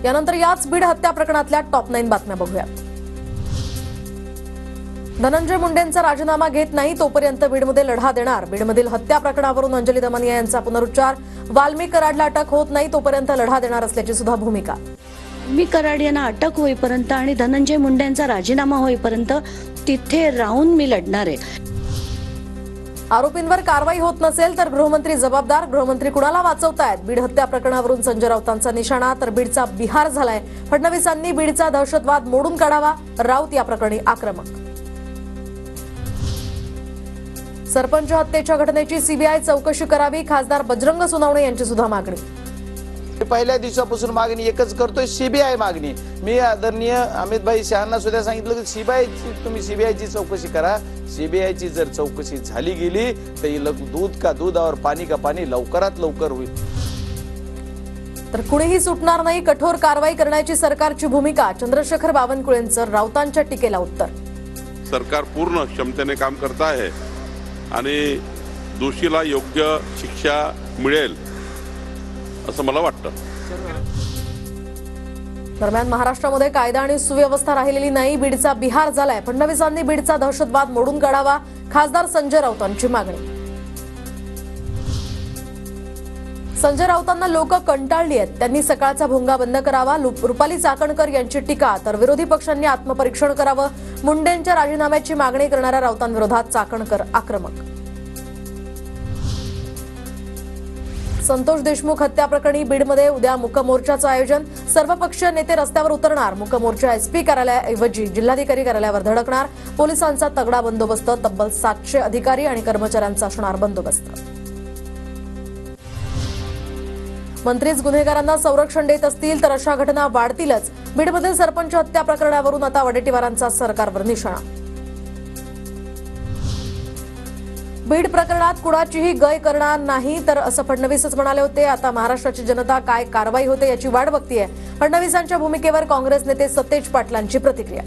यानंतर याच बीड हत्या प्रकरणातल्या टॉप 9 बातम्या बघूयात। धनंजय मुंडेंचा राजीनामा घेत नाही तोपर्यंत बीडमध्ये लढा देणार। बीडमधील हत्या प्रकरणावरून अंजली दमनिया यांचा पुनरुच्चार। वाल्मिक कराडला अटक होत नाही तोपर्यंत लढा देणार असल्याची सुद्धा भूमिका। वाल्मिक कराड यांना अटक होईपर्यंत आणि धनंजय मुंडेंचा राजीनामा होईपर्यंत तिथे राहून मी लढणार आहे। आरोपींवर कारवाई होत नसेल तर गृहमंत्री जबाबदार। गृहमंत्री कुणाला वाचवतायत? बीड हत्या प्रकरणावरून संजय राऊतांचा निशाणा तर बीडचा बिहार झालाय। फडणवीसांनी बीडचा दहशतवाद मोडून काढावा। राऊत या प्रकरणी आक्रमक। सरपंच हत्येच्या घटनेची सीबीआय चौकशी करावी। खासदार बजरंग सोनवणे यांची सुद्धा मागणी। पहिल्या दिवसापासून मागणी एकच करतोय, सीबीआय मागणी। मी आदरणीय अमितभाई शहांना सुद्धा सांगितलं की तुम्ही सीबीआयची चौकशी करा। सीबीआयची जर चौकशी झाली गेली तर दूध का दूध और पाणी का पाणी लवकरात लवकर होईल। तर कुणीही सुटणार नाही, कठोर कारवाई करण्याची सरकारची भूमिका। चंद्रशेखर बावनकुळेंचं राऊतांच्या टीकेला उत्तर। सरकार पूर्ण क्षमतेने काम करत आहे आणि दोषीला योग्य शिक्षा मिळेल असं मला वाटतं। दरम्यान महाराष्ट्रामध्ये कायदा आणि सुव्यवस्था राहिलेली नाही। बीडचा बिहार झालाय। फडणवीसांनी बीडचा दहशतवाद मोडून काढावा। खासदार संजय राऊतांची मागणी। संजय राऊतांना लोक कंटाळली आहेत, त्यांनी सकाळचा भोंगा बंद करावा। रुपाली चाकणकर यांची टीका तर विरोधी पक्षांनी आत्मपरीक्षण करावं। मुंडेंच्या राजीनाम्याची मागणी करणाऱ्या राऊतांविरोधात चाकणकर आक्रमक। संतोष देशमुख हत्या प्रकरणी बीडमध्ये उद्या मूक मोर्चाचं आयोजन। सर्वपक्षीय नेते रस्त्यावर उतरणार। मूक मोर्चा एसपी कार्यालयाऐवजी जिल्हाधिकारी कार्यालयावर धडकणार। पोलिसांचा तगडा बंदोबस्त। तब्बल 700 अधिकारी आणि कर्मचाऱ्यांचा असणार बंदोबस्त। मंत्रीच गुन्हेगारांना संरक्षण देत असतील तर अशा घटना वाढतीलच। बीडमधील सरपंच हत्या प्रकरणावरून आता वडेट्टीवारांचा सरकारवर निशाणा। बीड प्रकरणात कुणाचीही गय करणार नाही तर असं फडणवीसच म्हणाले होते। आता महाराष्ट्राची जनता काय कारवाई होते याची वाट बघतीये। फडणवीसांच्या भूमिकेवर काँग्रेस नेते सतेज पाटलांची प्रतिक्रिया।